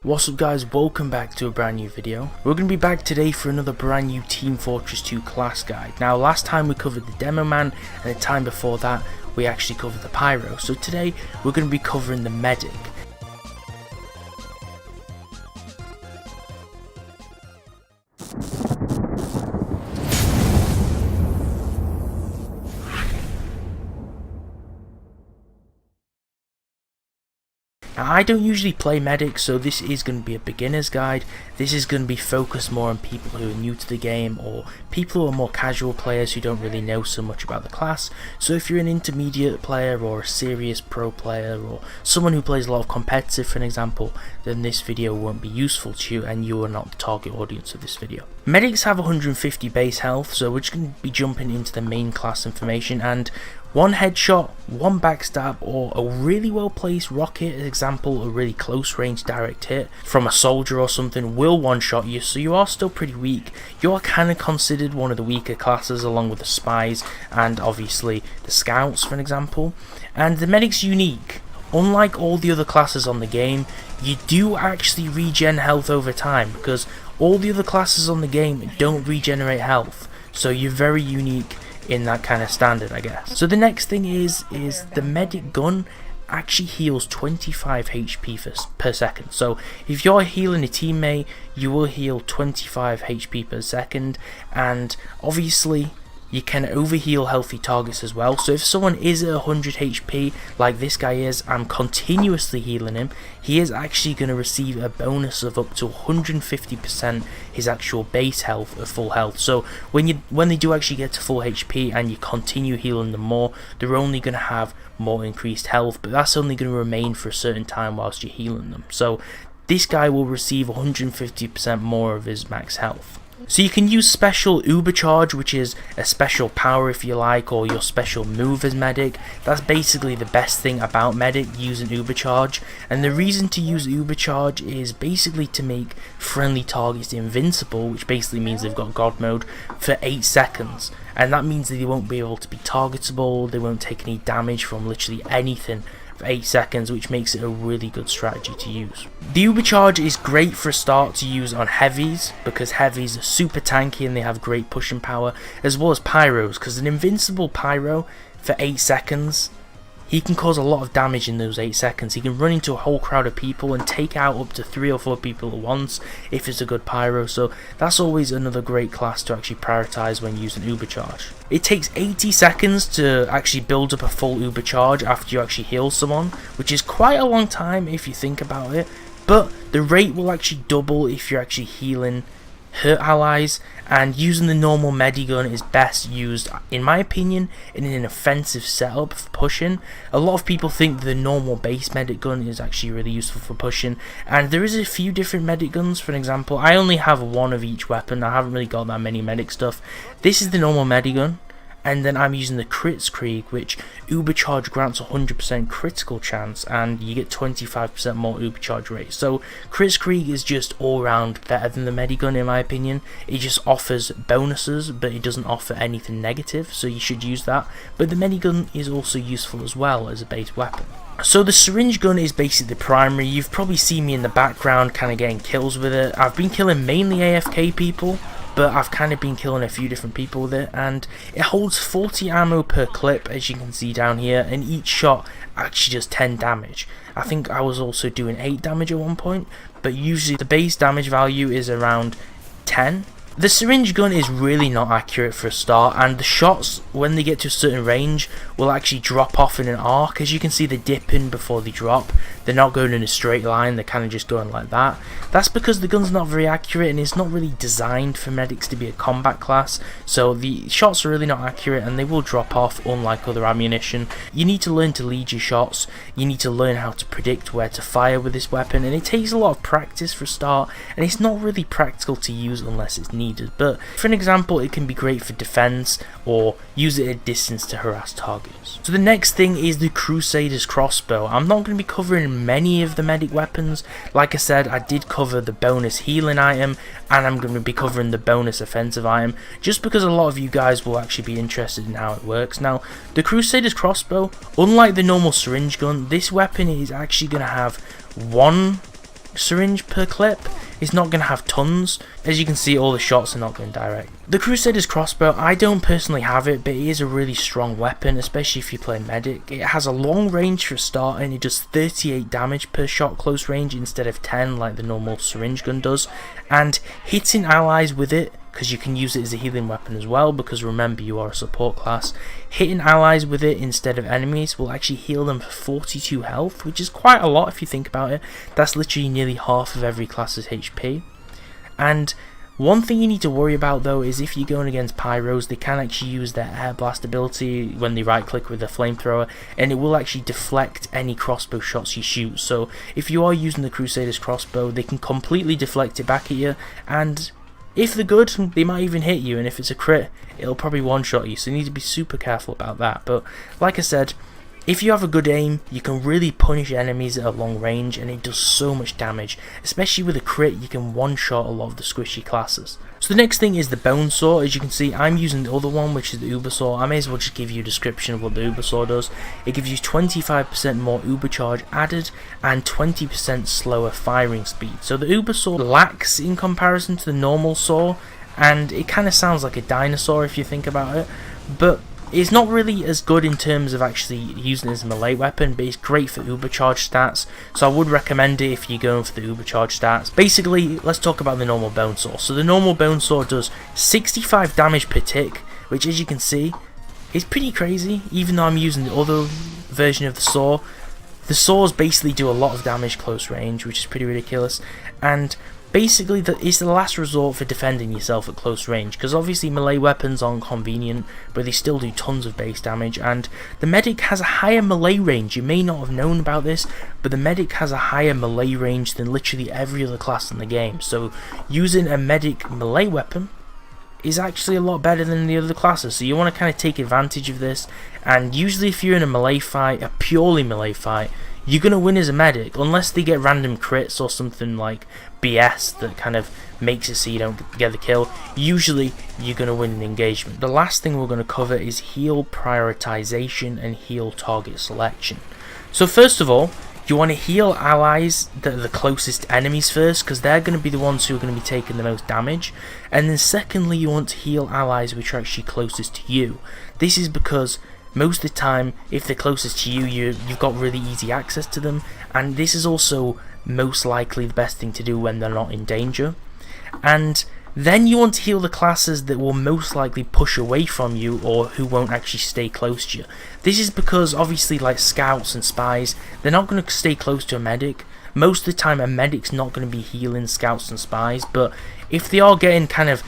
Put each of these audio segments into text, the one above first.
What's up guys, welcome back to a brand new video. We're going to be back today for another brand new Team Fortress 2 class guide. Now last time we covered the demo man, and the time before that we actually covered the pyro. So today we're going to be covering the medic. Now, I don't usually play medic, so this is going to be a beginner's guide. This is going to be focused more on people who are new to the game or people who are more casual players who don't really know so much about the class. So if you're an intermediate player or a serious pro player or someone who plays a lot of competitive, for an example, then this video won't be useful to you and you are not the target audience of this video. Medics have 150 base health, so we're just going to be jumping into the main class information, and one headshot, one backstab, or a really well placed rocket, example a really close range direct hit from a soldier or something, will one shot you, so you are still pretty weak. You are kind of considered one of the weaker classes along with the spies and obviously the scouts, for an example. And the medic's unique. Unlike all the other classes on the game, you do actually regen health over time, because all the other classes on the game don't regenerate health, so you're very unique in that kind of standard, I guess. So the next thing is the medic gun actually heals 25 HP per second. So if you're healing a teammate, you will heal 25 HP per second, and obviously you can overheal healthy targets as well. So if someone is at 100 HP like this guy is, I'm continuously healing him, he is actually going to receive a bonus of up to 150% his actual base health of full health. So when they do actually get to full HP and you continue healing them more, they're only going to have more increased health, but that's only going to remain for a certain time whilst you're healing them. So this guy will receive 150% more of his max health. So you can use special uber charge, which is a special power if you like, or your special move as medic. That's basically the best thing about medic, using uber charge. And the reason to use uber charge is basically to make friendly targets invincible, which basically means they've got god mode, for 8 seconds. And that means that they won't be able to be targetable, they won't take any damage from literally anything for 8 seconds, which makes it a really good strategy to use. The uber charge is great for a start to use on heavies, because heavies are super tanky and they have great pushing power, as well as pyros, because an invincible pyro for 8 seconds, he can cause a lot of damage in those 8 seconds. He can run into a whole crowd of people and take out up to 3 or 4 people at once if it's a good pyro, so that's always another great class to actually prioritize when using uber charge. It takes 80 seconds to actually build up a full uber charge after you actually heal someone, which is quite a long time if you think about it, but the rate will actually double if you're actually healing hurt allies, and using the normal medigun is best used, in my opinion, in an offensive setup for pushing. A lot of people think the normal base medic gun is actually really useful for pushing, and there is a few different medic guns. For example, I only have one of each weapon, I haven't really got that many medic stuff. This is the normal medigun, and then I'm using the Krieg, which uber charge grants 100% critical chance, and you get 25% more uber charge rate. So Krieg is just all round better than the medigun in my opinion. It just offers bonuses, but it doesn't offer anything negative, so you should use that. But the medigun is also useful as well as a base weapon. So the syringe gun is basically the primary. You've probably seen me in the background kind of getting kills with it. I've been killing mainly AFK people, but I've kind of been killing a few different people with it, and it holds 40 ammo per clip, as you can see down here, and each shot actually does 10 damage. I think I was also doing 8 damage at one point, but usually the base damage value is around 10. The syringe gun is really not accurate for a start, and the shots, when they get to a certain range, will actually drop off in an arc. As you can see, they're dipping before they drop. They're not going in a straight line, they're kind of just going like that. That's because the gun's not very accurate, and it's not really designed for medics to be a combat class, so the shots are really not accurate and they will drop off, unlike other ammunition. You need to learn to lead your shots, you need to learn how to predict where to fire with this weapon, and it takes a lot of practice for a start, and it's not really practical to use unless it's needed. But for an example, it can be great for defense, or use it at distance to harass targets. So the next thing is the Crusaders Crossbow. I'm not going to be covering many of the medic weapons. Like I said, I did cover the bonus healing item, and I'm going to be covering the bonus offensive item, just because a lot of you guys will actually be interested in how it works. Now, the Crusaders Crossbow, unlike the normal syringe gun, this weapon is actually going to have one syringe per clip. It's not going to have tons. As you can see, all the shots are not going direct. The Crusaders Crossbow, I don't personally have it, but it is a really strong weapon, especially if you play medic. It has a long range for a start, and it does 38 damage per shot close range instead of 10 like the normal syringe gun does. And hitting allies with it, because you can use it as a healing weapon as well, because remember, you are a support class, hitting allies with it instead of enemies will actually heal them for 42 health, which is quite a lot if you think about it. That's literally nearly half of every class's HP. And one thing you need to worry about though is if you're going against pyros, they can actually use their air blast ability when they right click with the flamethrower, and it will actually deflect any crossbow shots you shoot. So if you are using the Crusaders Crossbow, they can completely deflect it back at you, and if they're good, they might even hit you, and if it's a crit, it'll probably one-shot you, so you need to be super careful about that. But like I said, if you have a good aim, you can really punish enemies at a long range, and it does so much damage. Especially with a crit, you can one-shot a lot of the squishy classes. So the next thing is the bone saw. As you can see, I'm using the other one, which is the uber saw. I may as well just give you a description of what the uber saw does. It gives you 25% more uber charge added and 20% slower firing speed. So the uber saw lacks in comparison to the normal saw, and it kind of sounds like a dinosaur if you think about it, but it's not really as good in terms of actually using it as a melee weapon, but it's great for ubercharge stats, so I would recommend it if you're going for the ubercharge stats. Basically, let's talk about the normal bone saw. So the normal bone saw does 65 damage per tick, which as you can see, is pretty crazy, even though I'm using the other version of the saw. The saws basically do a lot of damage close range, which is pretty ridiculous, and basically it's the last resort for defending yourself at close range, because obviously melee weapons aren't convenient, but they still do tons of base damage. And the medic has a higher melee range. You may not have known about this, but the medic has a higher melee range than literally every other class in the game. So using a medic melee weapon is actually a lot better than the other classes, so you want to kind of take advantage of this. And usually if you're in a melee fight, a purely melee fight, you're going to win as a medic, unless they get random crits or something like BS that kind of makes it so you don't get the kill. Usually you're going to win an engagement. The last thing we're going to cover is heal prioritization and heal target selection. So first of all, you want to heal allies that are the closest enemies first, because they're going to be the ones who are going to be taking the most damage. And then secondly, you want to heal allies which are actually closest to you. This is because most of the time, if they're closest to you, you've got really easy access to them, and this is also most likely the best thing to do when they're not in danger. And then you want to heal the classes that will most likely push away from you, or who won't actually stay close to you. This is because obviously like scouts and spies, they're not going to stay close to a medic. Most of the time a medic's not going to be healing scouts and spies, but if they are getting kind of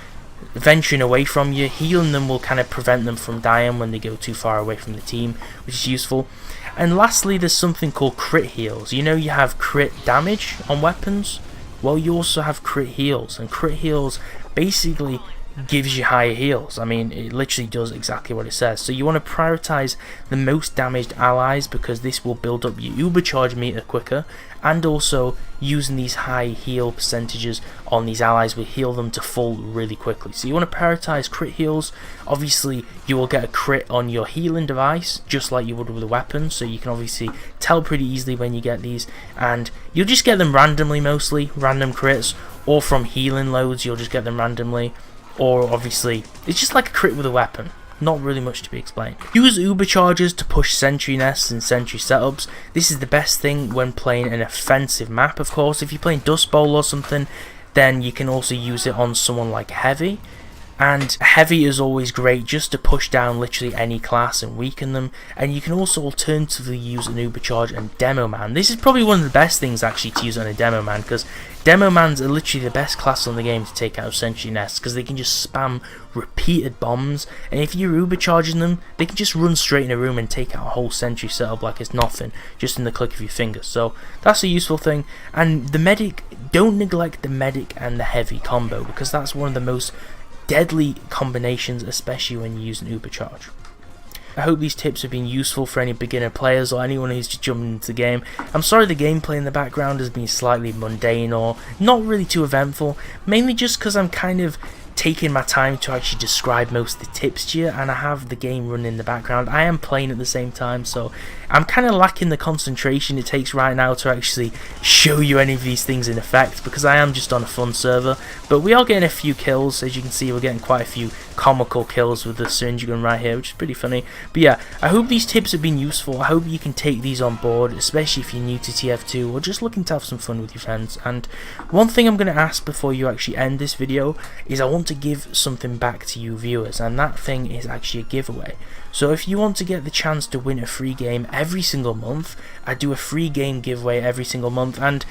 venturing away from you, healing them will kind of prevent them from dying when they go too far away from the team, which is useful. And lastly, there's something called crit heals. You know, you have crit damage on weapons, well, you also have crit heals, and crit heals basically gives you higher heals. I mean, it literally does exactly what it says. So you want to prioritize the most damaged allies, because this will build up your uber charge meter quicker, and also using these high heal percentages on these allies will heal them to full really quickly. So you want to prioritize crit heals. Obviously you will get a crit on your healing device just like you would with a weapon, so you can obviously tell pretty easily when you get these, and you'll just get them randomly, mostly random crits, or from healing loads you'll just get them randomly, or obviously it's just like a crit with a weapon. Not really much to be explained. Use uber charges to push sentry nests and sentry setups. This is the best thing when playing an offensive map, of course. If you're playing Dust Bowl or something, then you can also use it on someone like Heavy. And Heavy is always great just to push down literally any class and weaken them. And you can also alternatively use an Ubercharge and Demo Man. This is probably one of the best things actually to use on a Demo Man, because Demo Mans are literally the best class on the game to take out of Sentry Nests, because they can just spam repeated bombs, and if you're Ubercharging them, they can just run straight in a room and take out a whole sentry setup like it's nothing, just in the click of your finger. So that's a useful thing. And the medic, don't neglect the medic and the heavy combo, because that's one of the most deadly combinations, especially when you use an Ubercharge. I hope these tips have been useful for any beginner players or anyone who's just jumping into the game. I'm sorry the gameplay in the background has been slightly mundane or not really too eventful, mainly just because I'm kind of taking my time to actually describe most of the tips to you, and I have the game running in the background. I am playing at the same time, so I'm kind of lacking the concentration it takes right now to actually show you any of these things in effect, because I am just on a fun server. But we are getting a few kills. As you can see, we're getting quite a few comical kills with the syringe gun right here, which is pretty funny. But yeah, I hope these tips have been useful. I hope you can take these on board, especially if you're new to TF2 or just looking to have some fun with your friends. And one thing I'm going to ask before you actually end this video is I want to give something back to you viewers, and that thing is actually a giveaway. So if you want to get the chance to win a free game every single month, I do a free game giveaway every single month, and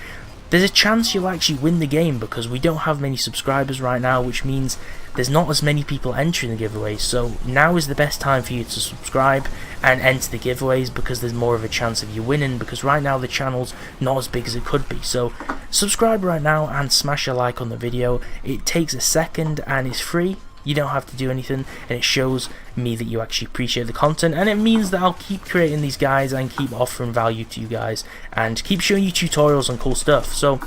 there's a chance you'll actually win the game because we don't have many subscribers right now, which means there's not as many people entering the giveaways. So now is the best time for you to subscribe and enter the giveaways, because there's more of a chance of you winning, because right now the channel's not as big as it could be. So subscribe right now and smash a like on the video. It takes a second and it's free. You don't have to do anything, and it shows me that you actually appreciate the content, and it means that I'll keep creating these guys and keep offering value to you guys and keep showing you tutorials on cool stuff. So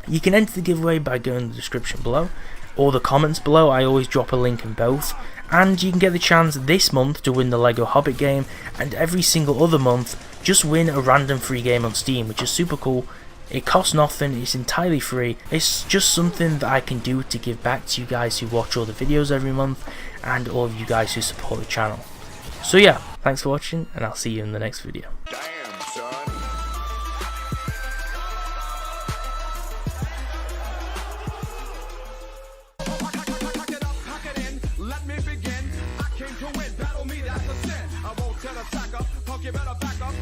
you can enter the giveaway by going in the description below or the comments below. I always drop a link in both, and you can get the chance this month to win the Lego Hobbit game, and every single other month just win a random free game on Steam, which is super cool. It costs nothing, it's entirely free. It's just something that I can do to give back to you guys who watch all the videos every month, and all of you guys who support the channel. So yeah, thanks for watching, and I'll see you in the next video. Damn, son. Let me begin. I came to win. Battle me, that's a sin. I won't tell a sack up. Punk, you better back up.